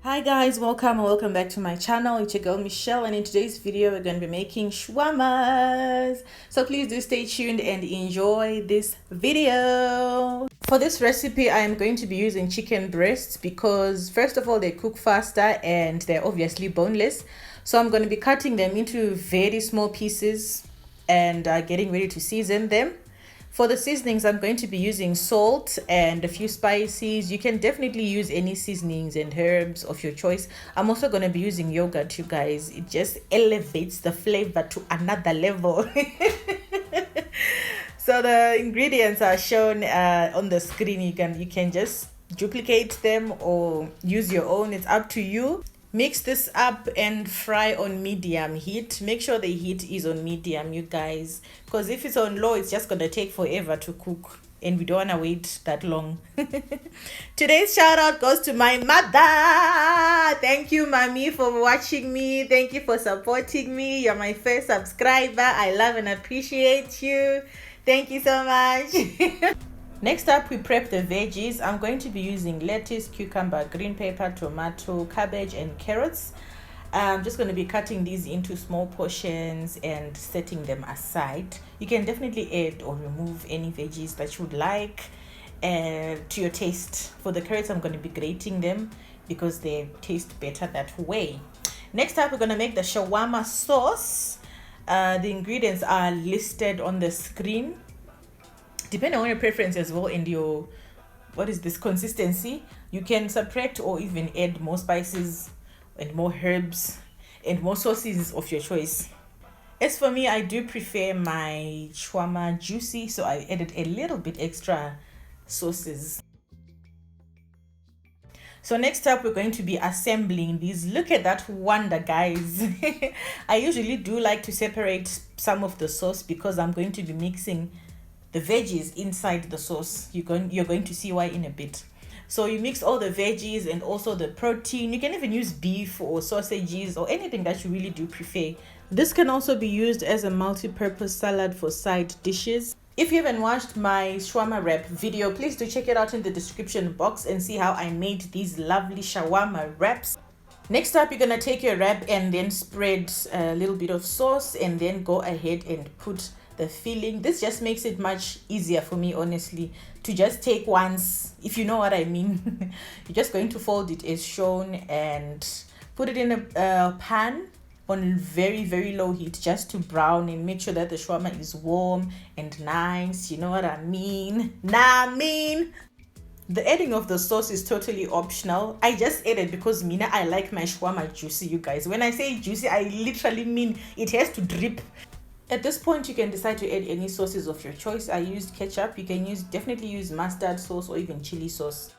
Hi guys, welcome back to my channel. It's your girl Michelle, and in today's video we're going to be making shawarmas. So please do stay tuned and enjoy this video. For this recipe I am going to be using chicken breasts because first of all they cook faster and they're obviously boneless. So I'm going to be cutting them into very small pieces and getting ready to season them. For the seasonings, I'm going to be using salt and a few spices. You can definitely use any seasonings and herbs of your choice. I'm also going to be using yogurt, you guys. It just elevates the flavor to another level. So the ingredients are shown on the screen. You can just duplicate them or use your own. It's up to you. Mix this up and fry on medium heat. Make sure the heat is on medium, you guys, because if it's on low it's just gonna take forever to cook and we don't want to wait that long. Today's shout out goes to my mother. Thank you, mommy, for watching me. Thank you for supporting me. You're my first subscriber. I love and appreciate you. Thank you so much. Next up, we prep the veggies. I'm going to be using lettuce, cucumber, green pepper, tomato, cabbage, and carrots. I'm just going to be cutting these into small portions and setting them aside. You can definitely add or remove any veggies that you would like to your taste. For the carrots, I'm going to be grating them because they taste better that way. Next up, we're going to make the shawarma sauce. The ingredients are listed on the screen. Depending on your preference as well and your consistency, you can subtract or even add more spices and more herbs and more sauces of your choice. As for me, I do prefer my shawarma juicy, so I added a little bit extra sauces. So next up, we're going to be assembling these. Look at that wonder, guys. I usually do like to separate some of the sauce because I'm going to be mixing the veggies inside the sauce. You're going to see why in a bit. So you mix all the veggies and also the protein. You can even use beef or sausages or anything that you really do prefer. This can also be used as a multi-purpose salad for side dishes. If you haven't watched my shawarma wrap video, please do check it out in the description box and see how I made these lovely shawarma wraps. Next up, you're gonna take your wrap and then spread a little bit of sauce and then go ahead and put the filling. This just makes it much easier for me, honestly, to just take once, if you know what I mean. You're just going to fold it as shown and put it in a pan on very low heat just to brown and make sure that the shawarma is warm and nice. You know what I mean? The adding of the sauce is totally optional. I just added because I like my shawarma juicy, you guys. When I say juicy, I literally mean it has to drip. At this point, you can decide to add any sauces of your choice. I used ketchup. You can definitely use mustard sauce or even chili sauce.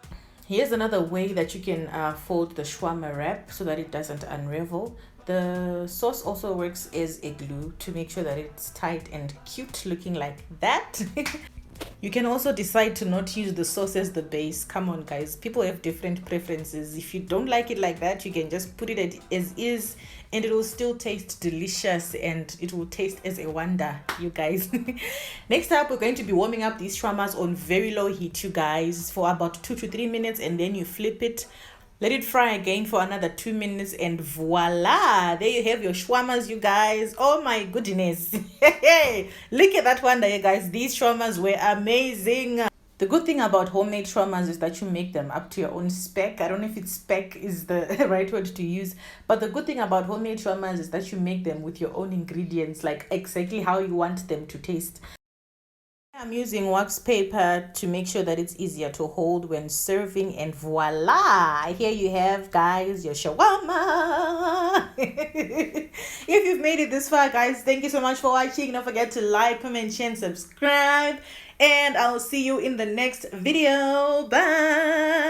Here's another way that you can fold the shawarma wrap so that it doesn't unravel. The sauce also works as a glue to make sure that it's tight and cute looking like that. You can also decide to not use the sauce as the base. Come on, guys. People have different preferences. If you don't like it like that, you can just put it as is and it will still taste delicious and it will taste as a wonder, you guys. Next up, we're going to be warming up these shawarmas on very low heat, you guys, for about 2 to 3 minutes, and then you flip it. Let it fry again for another 2 minutes and voila, there you have your shawarmas, you guys. Oh my goodness. Look at that wonder, you guys. These shawarmas were amazing. The good thing about homemade shawarmas is that you make them up to your own spec. I don't know if it's spec is the right word to use, but the good thing about homemade shawarmas is that you make them with your own ingredients, like exactly how you want them to taste. I'm using wax paper to make sure that it's easier to hold when serving, and voila, here you have, guys, your shawarma. If you've made it this far, guys, thank you so much for watching. Don't forget to like, comment, share, and subscribe, and I'll see you in the next video. Bye.